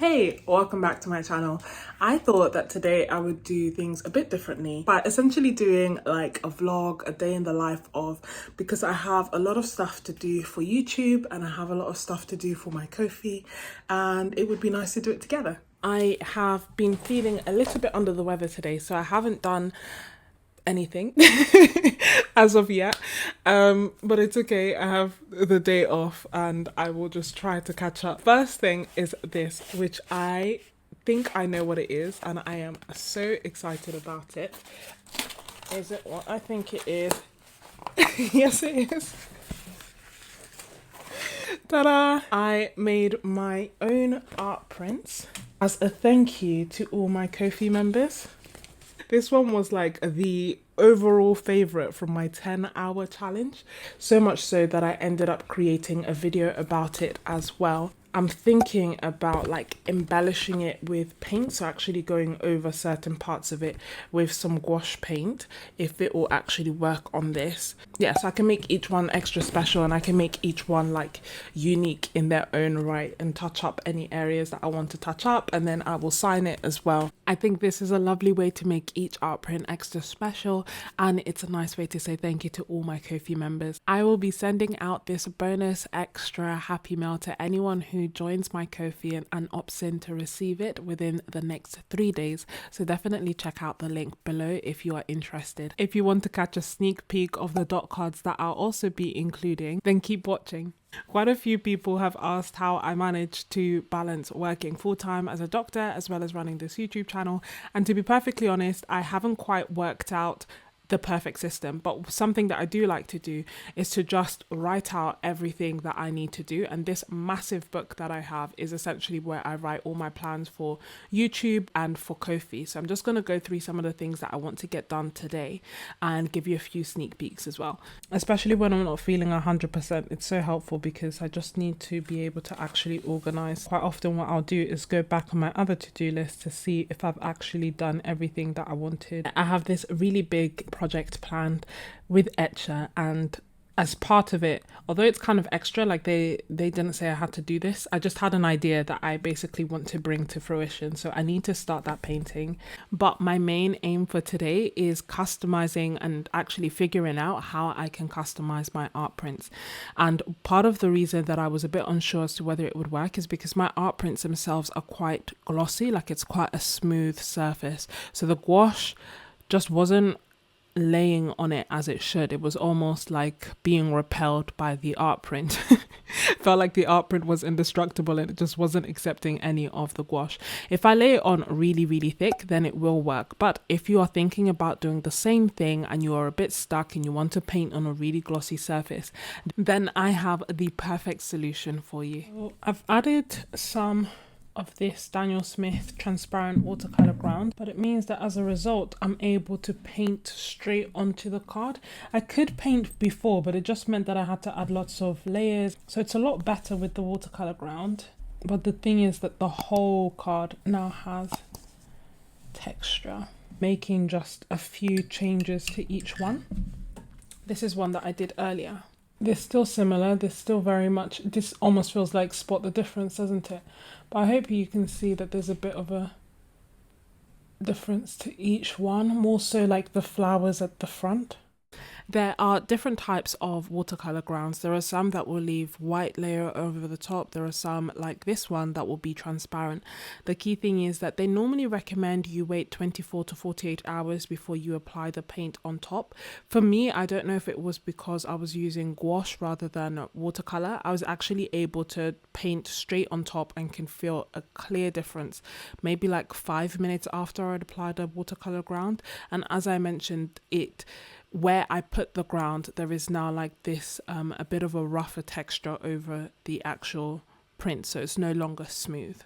Hey, welcome back to my channel. I thought that today I would do things a bit differently by essentially doing like a vlog, a day in the life of, because I have a lot of stuff to do for YouTube and I have a lot of stuff to do for my Ko-fi, and it would be nice to do it together. I have been feeling a little bit under the weather today, so I haven't done anything as of yet, but it's okay. I have the day off and I will just try to catch up. First thing is this, which I think I know what it is and I am so excited about it. Is it what I think it is? Yes, it is. Ta-da! I made my own art prints as a thank you to all my Ko-fi members. This one was like the overall favorite from my 10-hour challenge, so much so that I ended up creating a video about it as well. I'm thinking about like embellishing it with paint, so actually going over certain parts of it with some gouache paint, if it will actually work on this. Yeah, so I can make each one extra special and I can make each one like unique in their own right and touch up any areas that I want to touch up, and then I will sign it as well. I think this is a lovely way to make each art print extra special, and it's a nice way to say thank you to all my Ko-fi members. I will be sending out this bonus extra happy mail to anyone who joins my Ko-fi and opts in to receive it within the next 3 days, so definitely check out the link below if you are interested. If you want to catch a sneak peek of the dot cards that I'll also be including, then keep watching. Quite a few people have asked how I managed to balance working full-time as a doctor as well as running this YouTube channel, and to be perfectly honest, I haven't quite worked out the perfect system, but something that I do like to do is to just write out everything that I need to do, and this massive book that I have is essentially where I write all my plans for YouTube and for Ko-fi. So I'm just going to go through some of the things that I want to get done today and give you a few sneak peeks as well, especially when I'm not feeling 100%. It's so helpful because I just need to be able to actually organize. Quite often what I'll do is go back on my other to-do list to see if I've actually done everything that I wanted. I have this really big project planned with Etcher, and as part of it, although it's kind of extra, like they didn't say I had to do this, I just had an idea that I basically want to bring to fruition, so I need to start that painting. But my main aim for today is customizing and actually figuring out how I can customize my art prints. And part of the reason that I was a bit unsure as to whether it would work is because my art prints themselves are quite glossy, like it's quite a smooth surface, so the gouache just wasn't laying on it as it should. It was almost like being repelled by the art print. Felt like the art print was indestructible and it just wasn't accepting any of the gouache. If I lay it on really thick, then it will work. But if you are thinking about doing the same thing and you are a bit stuck and you want to paint on a really glossy surface, then I have the perfect solution for you. So I've added some of this Daniel Smith transparent watercolor ground, but it means that as a result I'm able to paint straight onto the card. I could paint before, but it just meant that I had to add lots of layers, so it's a lot better with the watercolor ground. But the thing is that the whole card now has texture, making just a few changes to each one. This is one that I did earlier. They're still similar, they're still very much, this almost feels like spot the difference, doesn't it? But I hope you can see that there's a bit of a difference to each one, more so like the flowers at the front. There are different types of watercolor grounds. There are some that will leave white layer over the top. There are some like this one that will be transparent. The key thing is that they normally recommend you wait 24 to 48 hours before you apply the paint on top. For me, I don't know if it was because I was using gouache rather than watercolor. I was actually able to paint straight on top and can feel a clear difference, maybe like 5 minutes after I'd applied the watercolor ground. And as I mentioned, where I put the ground, there is now like this a bit of a rougher texture over the actual print, so it's no longer smooth.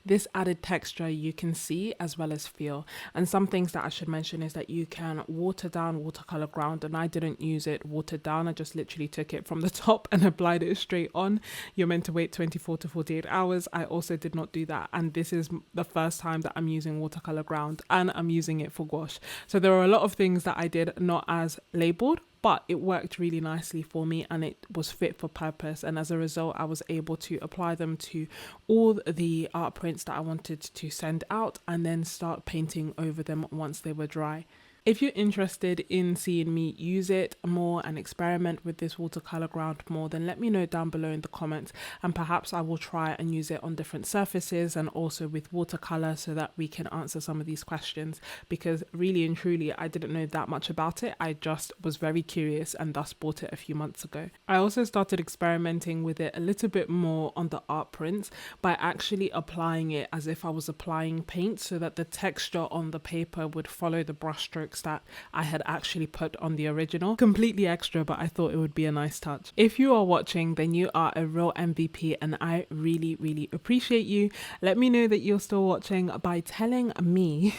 This added texture you can see as well as feel. And some things that I should mention is that you can water down watercolor ground, and I didn't use it watered down. I just literally took it from the top and applied it straight on. You're meant to wait 24 to 48 hours. I also did not do that, and this is the first time that I'm using watercolor ground and I'm using it for gouache. So there are a lot of things that I did not as labeled, but it worked really nicely for me and it was fit for purpose. And as a result, I was able to apply them to all the art prints that I wanted to send out and then start painting over them once they were dry. If you're interested in seeing me use it more and experiment with this watercolor ground more, then let me know down below in the comments, and perhaps I will try and use it on different surfaces and also with watercolor so that we can answer some of these questions, because really and truly I didn't know that much about it. I just was very curious and thus bought it a few months ago. I also started experimenting with it a little bit more on the art prints by actually applying it as if I was applying paint, so that the texture on the paper would follow the brush strokes that I had actually put on the original. Completely extra, but I thought it would be a nice touch. If you are watching, then you are a real MVP and I really appreciate you. Let me know that you're still watching by telling me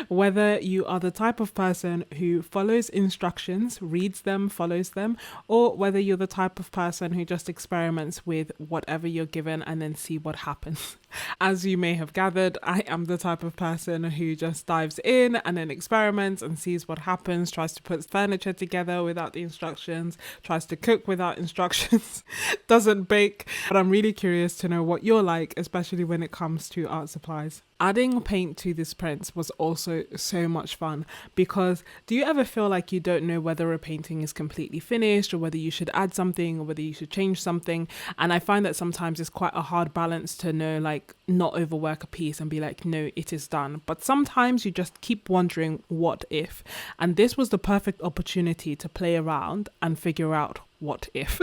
whether you are the type of person who follows instructions, reads them, follows them, or whether you're the type of person who just experiments with whatever you're given and then see what happens. As you may have gathered, I am the type of person who just dives in and then experiments and sees what happens, tries to put furniture together without the instructions, tries to cook without instructions, doesn't bake. But I'm really curious to know what you're like, especially when it comes to art supplies. Adding paint to this prints was also so much fun, because do you ever feel like you don't know whether a painting is completely finished or whether you should add something or whether you should change something? And I find that sometimes it's quite a hard balance to know, like, not overwork a piece and be like, no, it is done. But sometimes you just keep wondering what if, and this was the perfect opportunity to play around and figure out what if.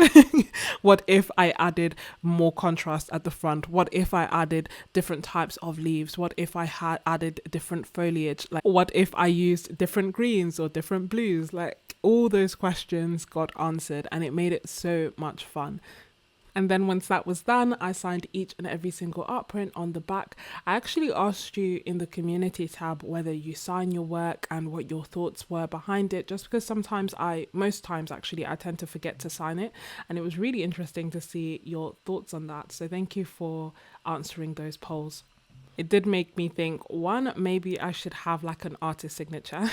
What if I added more contrast at the front? What if I added different types of leaves? What if I had added different foliage? Like, what if I used different greens or different blues? Like, all those questions got answered and it made it so much fun. And then once that was done, I signed each and every single art print on the back. I actually asked you in the community tab whether you sign your work and what your thoughts were behind it, just because most times actually, I tend to forget to sign it. And it was really interesting to see your thoughts on that. So thank you for answering those polls. It did make me think, one, maybe I should have like an artist signature.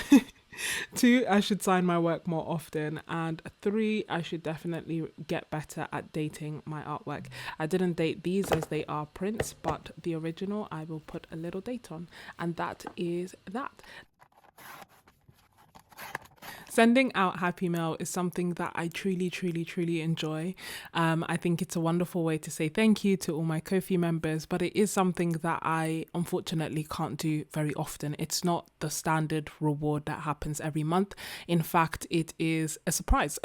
2, I should sign my work more often. And 3, I should definitely get better at dating my artwork. I didn't date these as they are prints, but the original I will put a little date on. And that is that. Sending out happy mail is something that I truly enjoy. I think it's a wonderful way to say thank you to all my Ko-fi members, but it is something that I unfortunately can't do very often. It's not the standard reward that happens every month. In fact, it is a surprise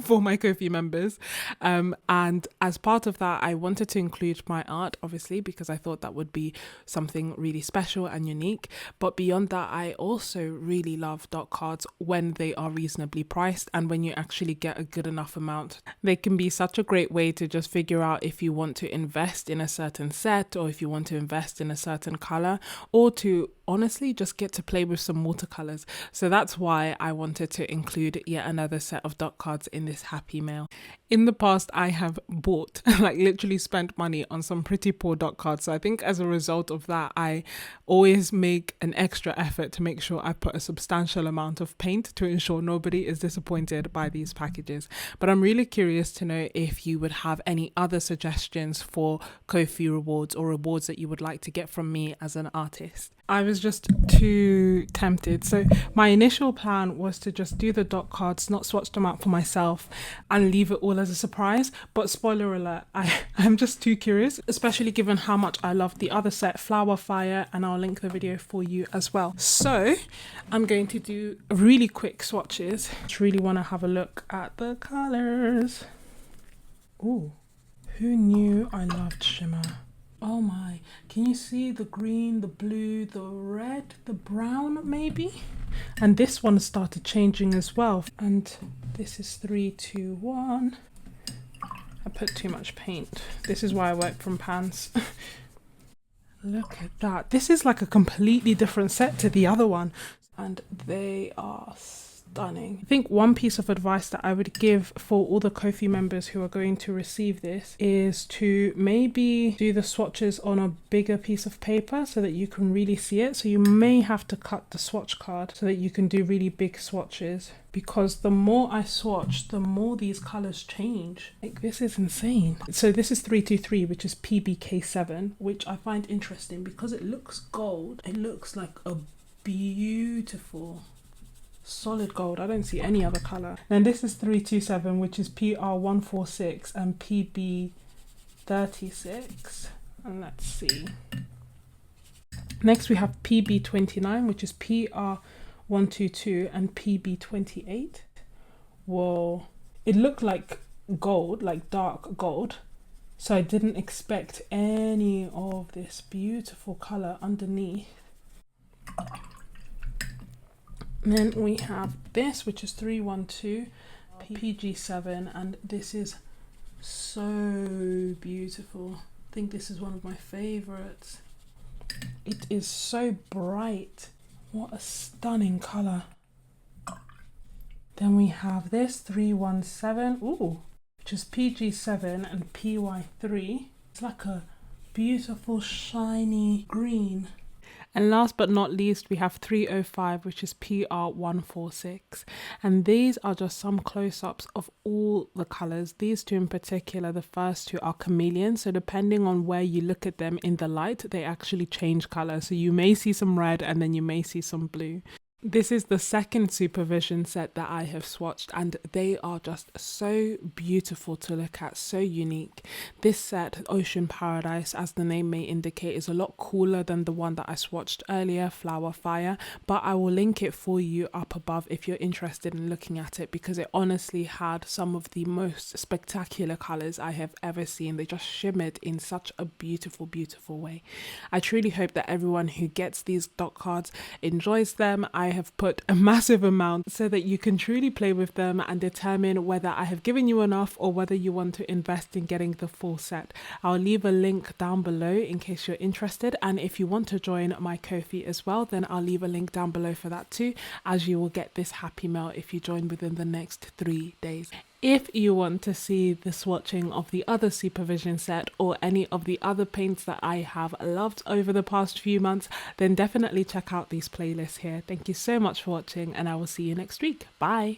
for my Ko-fi members. And as part of that, I wanted to include my art, obviously, because I thought that would be something really special and unique. But beyond that, I also really love dot cards when they are reasonably priced and when you actually get a good enough amount. They can be such a great way to just figure out if you want to invest in a certain set or if you want to invest in a certain color, or to honestly just get to play with some watercolors. So that's why I wanted to include yet another set of dot cards in this happy mail. In the past, I have bought, like literally spent money on some pretty poor dot cards. So I think as a result of that, I always make an extra effort to make sure I put a substantial amount of paint to ensure nobody is disappointed by these packages. But I'm really curious to know if you would have any other suggestions for Ko-fi rewards or rewards that you would like to get from me as an artist. I was just too tempted. So my initial plan was to just do the dot cards, not swatch them out for myself and leave it all as a surprise. But spoiler alert, I'm just too curious, especially given how much I love the other set, Flower Fire, and I'll link the video for you as well. So I'm going to do really quick swatches. Just really want to have a look at the colors. Ooh, who knew I loved shimmer? Oh my, can you see the green, the blue, the red, the brown maybe? And this one started changing as well. And this is 3, 2, 1. I put too much paint. This is why I work from pans. Look at that. This is like a completely different set to the other one. And they are stunning. I think one piece of advice that I would give for all the Ko-fi members who are going to receive this is to maybe do the swatches on a bigger piece of paper so that you can really see it. So you may have to cut the swatch card so that you can do really big swatches, because the more I swatch, the more these colors change. Like, this is insane. So this is 323, which is PBK7, which I find interesting because it looks gold. It looks like a beautiful solid gold. I don't see any other color. Then this is 327, which is PR146 and PB36. And let's see. Next we have PB29, which is PR122 and PB28. Whoa, it looked like gold, like dark gold. So I didn't expect any of this beautiful color underneath. And then we have this, which is 312 PG7, and this is so beautiful. I think this is one of my favorites. It is so bright. What a stunning color. Then we have this 317, ooh, which is PG7 and PY3. It's like a beautiful shiny green. And last but not least, we have 305, which is PR146. And these are just some close-ups of all the colors. These two in particular, the first two are chameleon. So depending on where you look at them in the light, they actually change color. So you may see some red and then you may see some blue. This is the second SuperVision set that I have swatched, and they are just so beautiful to look at, so unique. This set, Ocean Paradise, as the name may indicate, is a lot cooler than the one that I swatched earlier, Flower Fire, but I will link it for you up above if you're interested in looking at it, because it honestly had some of the most spectacular colors I have ever seen. They just shimmered in such a beautiful, beautiful way. I truly hope that everyone who gets these dot cards enjoys them. I have put a massive amount so that you can truly play with them and determine whether I have given you enough or whether you want to invest in getting the full set. I'll leave a link down below in case you're interested, and if you want to join my Ko-fi as well, then I'll leave a link down below for that too, as you will get this happy mail if you join within the next 3 days. If you want to see the swatching of the other SuperVision set or any of the other paints that I have loved over the past few months, then definitely check out these playlists here. Thank you so much for watching, and I will see you next week. Bye!